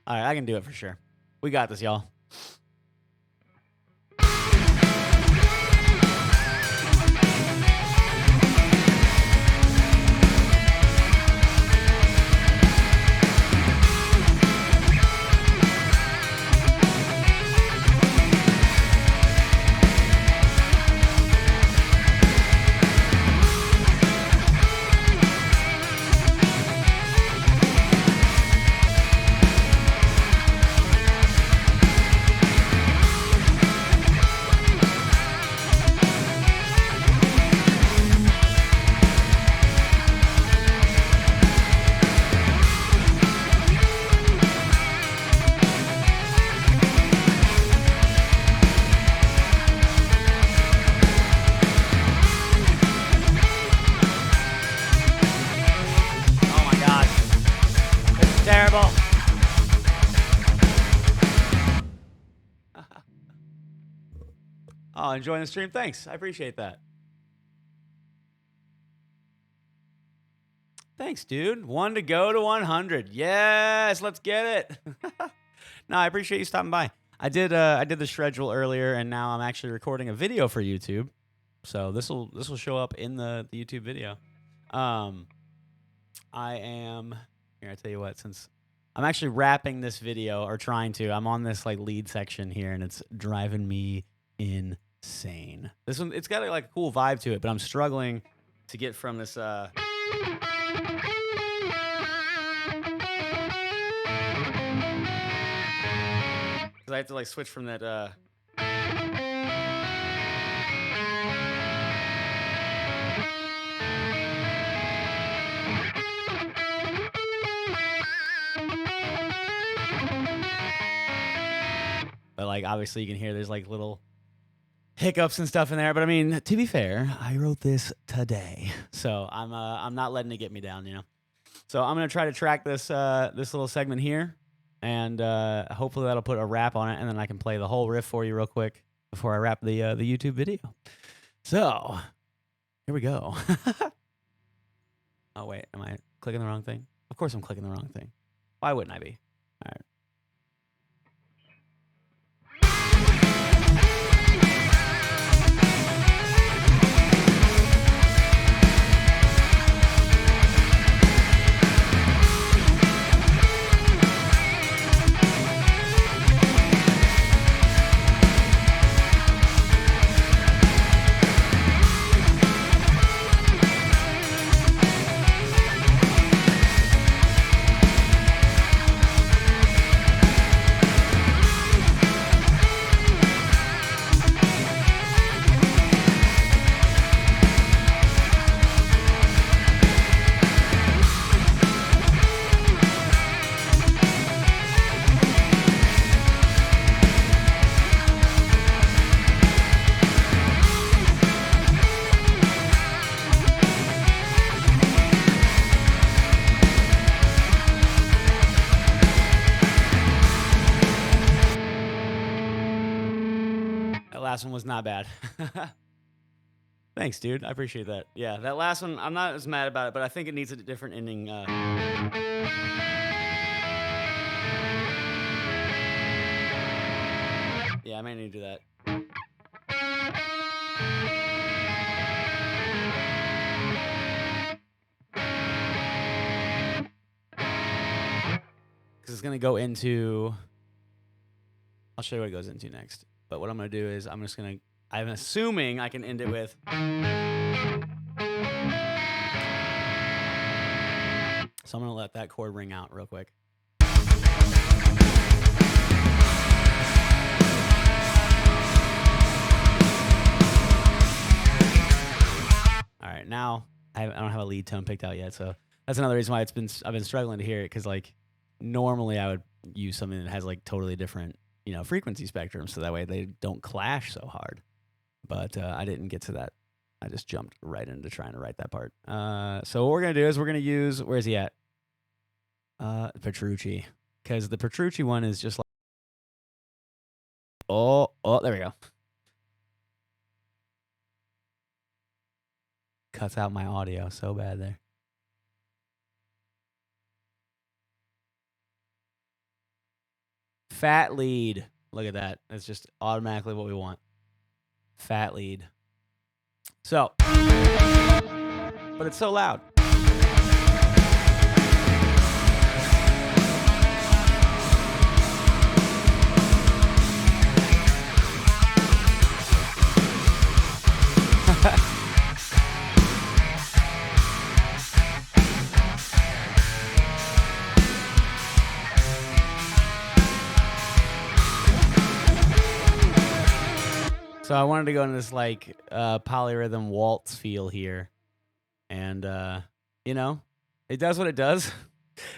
All right, I can do it for sure. We got this, y'all. Terrible. Oh, enjoying the stream? Thanks. I appreciate that. Thanks, dude. 1 to go to 100. Yes, let's get it. No, I appreciate you stopping by. I did the schedule earlier, and now I'm actually recording a video for YouTube. So this will show up in the YouTube video. I am here. I tell you what, since I'm actually wrapping this video, or trying to, I'm on this like lead section here, and it's driving me insane. This one, it's got like a cool vibe to it, but I'm struggling to get from this. Because I have to like switch from that. But like obviously you can hear there's like little hiccups and stuff in there. But I mean, to be fair, I wrote this today, so I'm not letting it get me down, you know. So I'm gonna try to track this this little segment here, and hopefully that'll put a wrap on it, and then I can play the whole riff for you real quick before I wrap the YouTube video. So here we go. Oh wait, am I clicking the wrong thing? Of course I'm clicking the wrong thing. Why wouldn't I be? All right. Last one was not bad. Thanks, dude. I appreciate that. Yeah, that last one, I'm not as mad about it, but I think it needs a different ending. Yeah, I may need to do that. Because it's going to go into... I'll show you what it goes into next. But what I'm going to do is I'm assuming I can end it with. So I'm going to let that chord ring out real quick. All right, now I don't have a lead tone picked out yet, so that's another reason why I've been struggling to hear it, because like normally I would use something that has like totally different, you know, frequency spectrum, so that way they don't clash so hard. But I didn't get to that. I just jumped right into trying to write that part. So what we're gonna do is we're gonna use, where's he at? Petrucci, because the Petrucci one is just like, oh, there we go. Cuts out my audio so bad there. Fat lead. Look at that. That's just automatically what we want. Fat lead. So, but it's so loud. So I wanted to go into this like polyrhythm waltz feel here, and you know, it does what it does.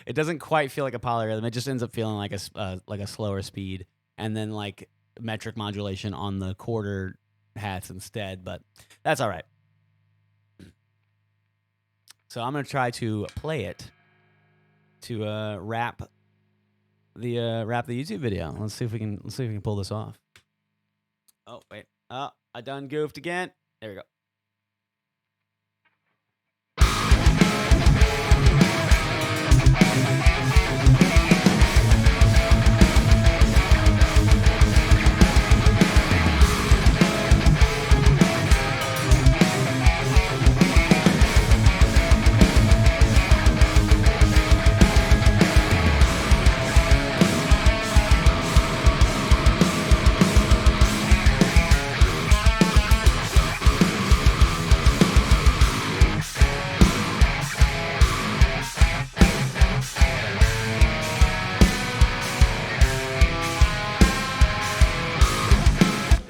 It doesn't quite feel like a polyrhythm. It just ends up feeling like a slower speed, and then like metric modulation on the quarter hats instead. But that's all right. So I'm gonna try to play it to wrap the YouTube video. Let's see if we can pull this off. Oh wait. Oh, I done goofed again. There we go.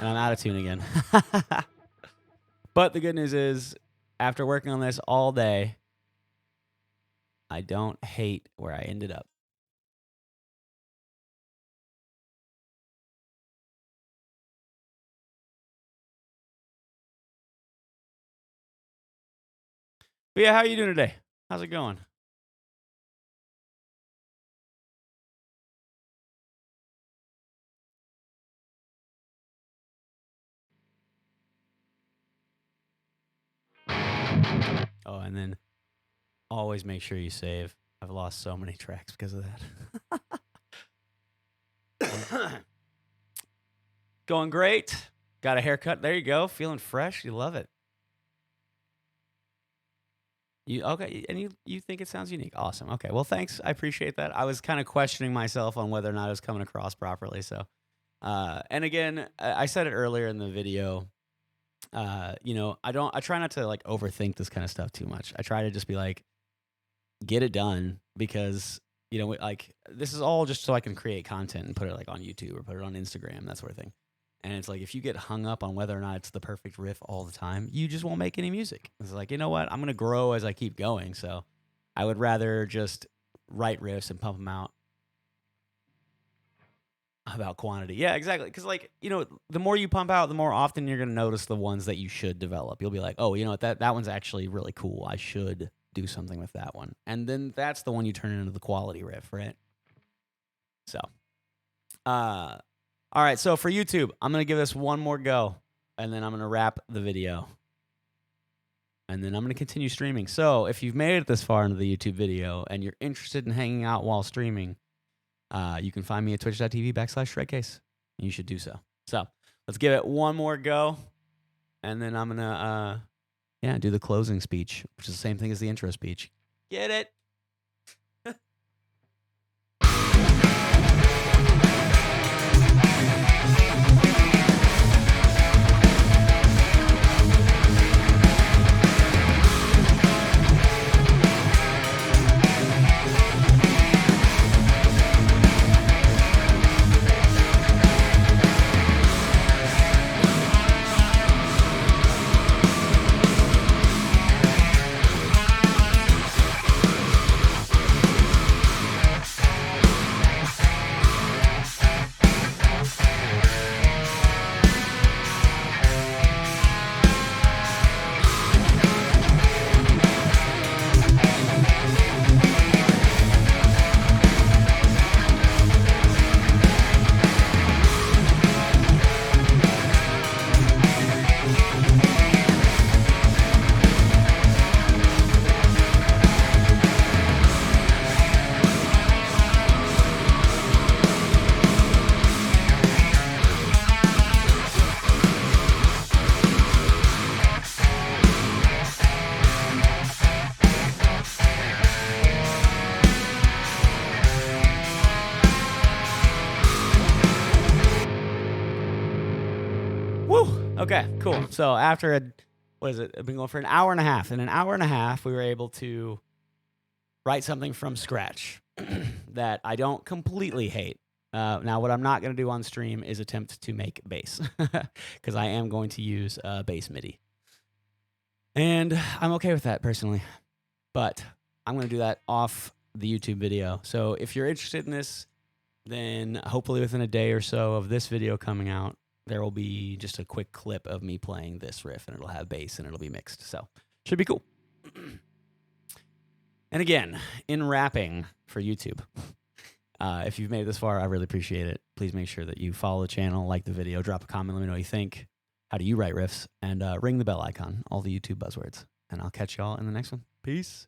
Out of tune again. But the good news is, after working on this all day, I don't hate where I ended up. But yeah, how are you doing today? How's it going? Oh, and then always make sure you save. I've lost so many tracks because of that. Going great. Got a haircut. There you go. Feeling fresh. You love it. You okay? And you think it sounds unique? Awesome. Okay. Well, thanks. I appreciate that. I was kind of questioning myself on whether or not I was coming across properly. So, and again, I said it earlier in the video. You know, I try not to like overthink this kind of stuff too much. I try to just be like, get it done, because, you know, like this is all just so I can create content and put it like on YouTube or put it on Instagram, that sort of thing. And it's like, if you get hung up on whether or not it's the perfect riff all the time, you just won't make any music. It's like, you know what? I'm going to grow as I keep going. So I would rather just write riffs and pump them out. About quantity. Yeah, exactly. Because, like, you know, the more you pump out, the more often you're going to notice the ones that you should develop. You'll be like, oh, you know what? That one's actually really cool. I should do something with that one. And then that's the one you turn into the quality riff, right? So, all right. So for YouTube, I'm going to give this one more go, and then I'm going to wrap the video. And then I'm going to continue streaming. So if you've made it this far into the YouTube video and you're interested in hanging out while streaming, you can find me at twitch.tv/shredcase. You should do so. So let's give it one more go. And then I'm going to, do the closing speech, which is the same thing as the intro speech. Get it? Okay, cool. So after I've been going for an hour and a half. In an hour and a half, we were able to write something from scratch that I don't completely hate. Now, what I'm not going to do on stream is attempt to make bass because I am going to use bass MIDI. And I'm okay with that personally, but I'm going to do that off the YouTube video. So if you're interested in this, then hopefully within a day or so of this video coming out, there will be just a quick clip of me playing this riff, and it'll have bass and it'll be mixed. So should be cool. And again, in rapping for YouTube, if you've made it this far, I really appreciate it. Please make sure that you follow the channel, like the video, drop a comment, let me know what you think. How do you write riffs? And ring the bell icon, all the YouTube buzzwords. And I'll catch y'all in the next one. Peace.